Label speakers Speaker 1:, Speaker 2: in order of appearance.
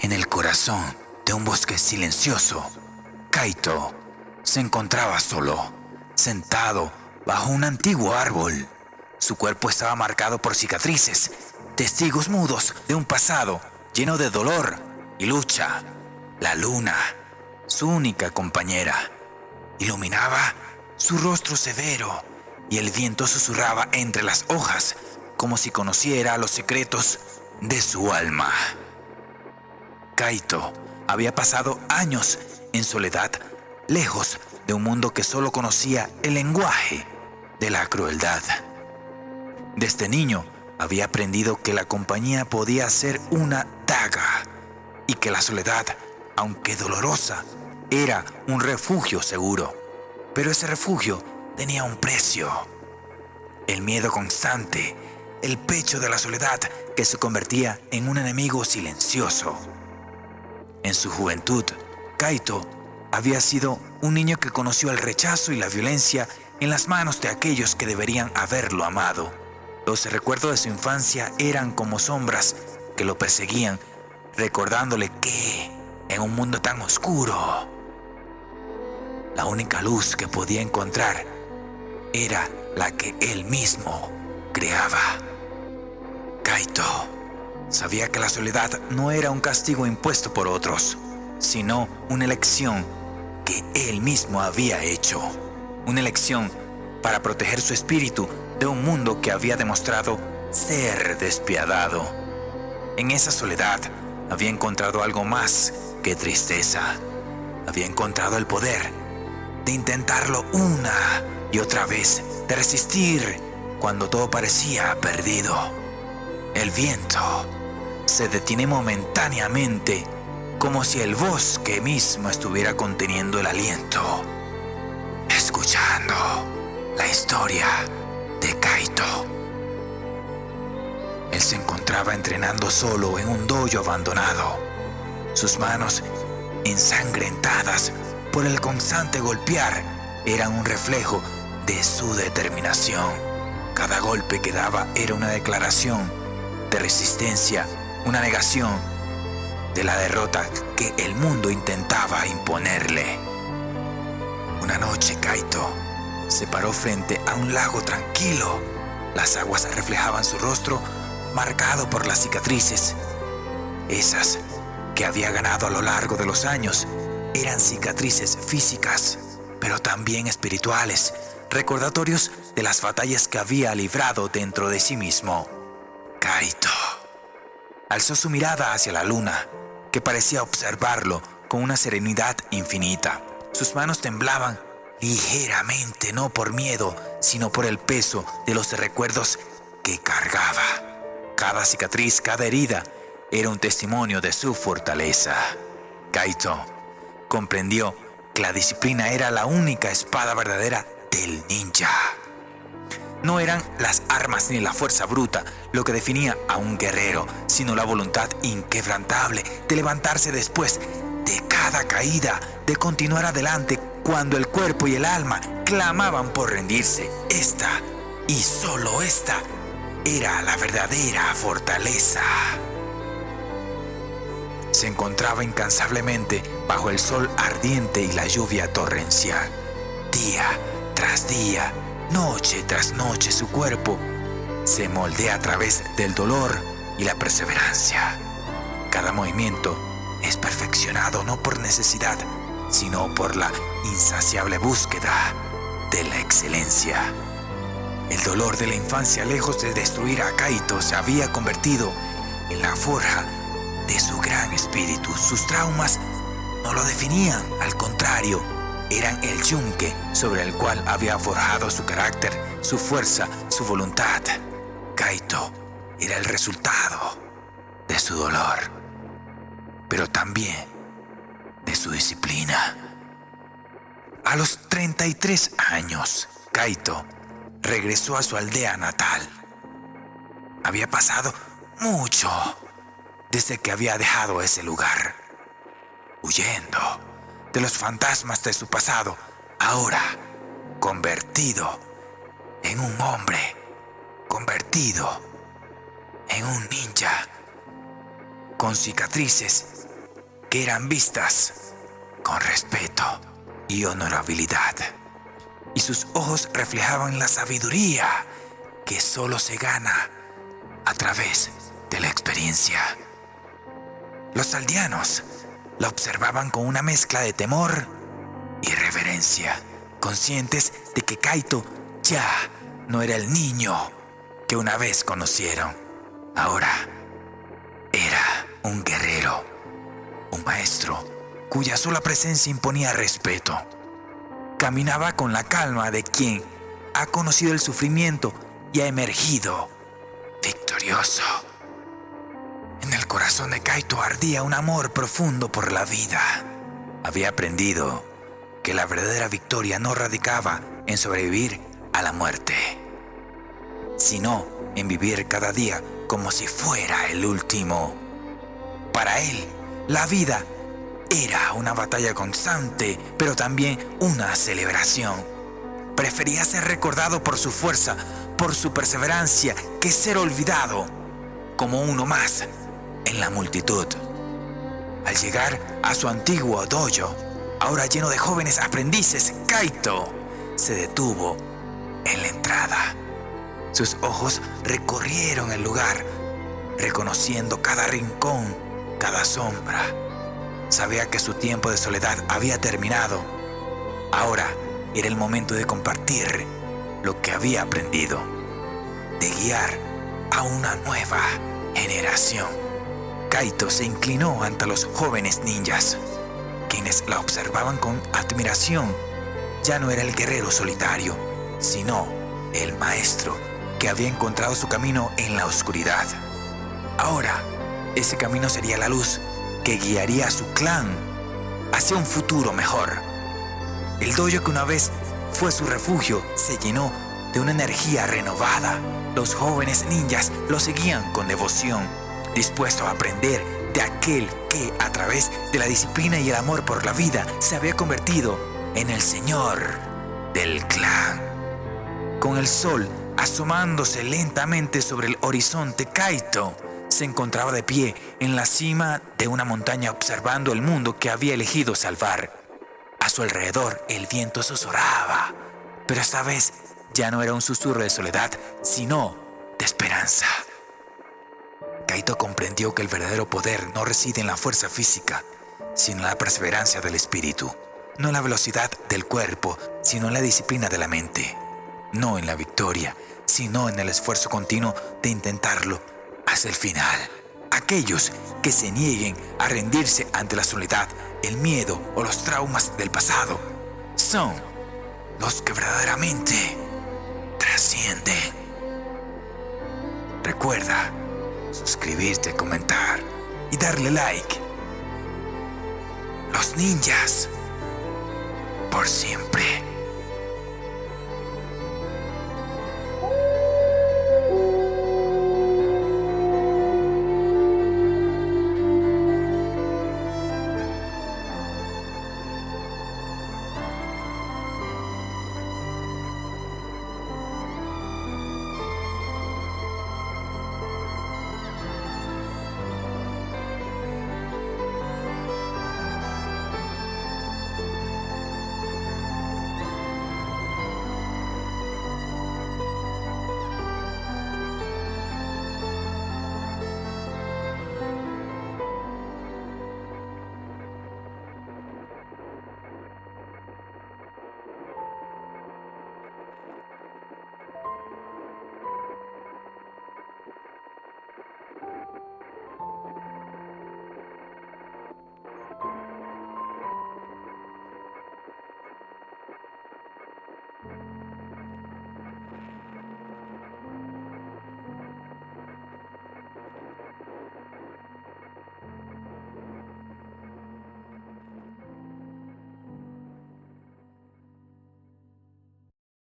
Speaker 1: En el corazón de un bosque silencioso, Kaito se encontraba solo, sentado bajo un antiguo árbol. Su cuerpo estaba marcado por cicatrices, testigos mudos de un pasado lleno de dolor y lucha. La luna, su única compañera, iluminaba su rostro severo y el viento susurraba entre las hojas como si conociera los secretos de su alma. Kaito había pasado años en soledad, lejos de un mundo que solo conocía el lenguaje de la crueldad. Desde niño había aprendido que la compañía podía ser una daga y que la soledad, aunque dolorosa, era un refugio seguro. Pero ese refugio tenía un precio: el miedo constante, el pecho de la soledad que se convertía en un enemigo silencioso. En su juventud, Kaito había sido un niño que conoció el rechazo y la violencia en las manos de aquellos que deberían haberlo amado. Los recuerdos de su infancia eran como sombras que lo perseguían, recordándole que, en un mundo tan oscuro, la única luz que podía encontrar era la que él mismo creaba. Kaito sabía que la soledad no era un castigo impuesto por otros, sino una elección que él mismo había hecho. Una elección para proteger su espíritu de un mundo que había demostrado ser despiadado. En esa soledad había encontrado algo más que tristeza. Había encontrado el poder de intentarlo una y otra vez, de resistir cuando todo parecía perdido. El viento se detiene momentáneamente, como si el bosque mismo estuviera conteniendo el aliento, escuchando la historia de Kaito. Él se encontraba entrenando solo en un dojo abandonado. Sus manos, ensangrentadas por el constante golpear, eran un reflejo de su determinación. Cada golpe que daba era una declaración de resistencia, una negación de la derrota que el mundo intentaba imponerle. Una noche, Kaito se paró frente a un lago tranquilo. Las aguas reflejaban su rostro marcado por las cicatrices. Esas que había ganado a lo largo de los años eran cicatrices físicas, pero también espirituales, recordatorios de las batallas que había librado dentro de sí mismo. Kaito alzó su mirada hacia la luna, que parecía observarlo con una serenidad infinita. Sus manos temblaban ligeramente, no por miedo, sino por el peso de los recuerdos que cargaba. Cada cicatriz, cada herida, era un testimonio de su fortaleza. Kaito comprendió que la disciplina era la única espada verdadera del ninja. No eran las armas ni la fuerza bruta lo que definía a un guerrero, sino la voluntad inquebrantable de levantarse después de cada caída, de continuar adelante cuando el cuerpo y el alma clamaban por rendirse. Esta, y solo esta, era la verdadera fortaleza. Se encontraba incansablemente bajo el sol ardiente y la lluvia torrencial. Día tras día, noche tras noche, su cuerpo se moldea a través del dolor y la perseverancia. Cada movimiento es perfeccionado no por necesidad, sino por la insaciable búsqueda de la excelencia. El dolor de la infancia, lejos de destruir a Kaito, se había convertido en la forja de su gran espíritu. Sus traumas no lo definían, al contrario, eran el yunque sobre el cual había forjado su carácter, su fuerza, su voluntad. Kaito era el resultado de su dolor, pero también de su disciplina. A los 33 años, Kaito regresó a su aldea natal. Había pasado mucho desde que había dejado ese lugar, huyendo de los fantasmas de su pasado, ahora convertido en un hombre, convertido en un ninja, con cicatrices que eran vistas con respeto y honorabilidad, y sus ojos reflejaban la sabiduría que solo se gana a través de la experiencia. Los aldeanos la observaban con una mezcla de temor y reverencia, conscientes de que Kaito ya no era el niño que una vez conocieron. Ahora era un guerrero, un maestro cuya sola presencia imponía respeto. Caminaba con la calma de quien ha conocido el sufrimiento y ha emergido victorioso. En el corazón de Kaito ardía un amor profundo por la vida. Había aprendido que la verdadera victoria no radicaba en sobrevivir a la muerte, sino en vivir cada día como si fuera el último. Para él, la vida era una batalla constante, pero también una celebración. Prefería ser recordado por su fuerza, por su perseverancia, que ser olvidado como uno más en la multitud. Al llegar a su antiguo dojo, ahora lleno de jóvenes aprendices, Kaito se detuvo en la entrada. Sus ojos recorrieron el lugar, reconociendo cada rincón, cada sombra. Sabía que su tiempo de soledad había terminado. Ahora era el momento de compartir lo que había aprendido, de guiar a una nueva generación. Kaito se inclinó ante los jóvenes ninjas, quienes la observaban con admiración. Ya no era el guerrero solitario, sino el maestro que había encontrado su camino en la oscuridad. Ahora, ese camino sería la luz que guiaría a su clan hacia un futuro mejor. El dojo que una vez fue su refugio se llenó de una energía renovada. Los jóvenes ninjas lo seguían con devoción, dispuestos a aprender de aquel que, a través de la disciplina y el amor por la vida, se había convertido en el señor del clan. Con el sol asomándose lentamente sobre el horizonte, Kaito se encontraba de pie en la cima de una montaña observando el mundo que había elegido salvar. A su alrededor el viento susurraba, pero esta vez ya no era un susurro de soledad, sino de esperanza. Kaito comprendió que el verdadero poder no reside en la fuerza física, sino en la perseverancia del espíritu. No en la velocidad del cuerpo, sino en la disciplina de la mente. No en la victoria, sino en el esfuerzo continuo de intentarlo hasta el final. Aquellos que se nieguen a rendirse ante la soledad, el miedo o los traumas del pasado son los que verdaderamente trascienden. Recuerda suscribirte, comentar y darle like. Los ninjas por siempre.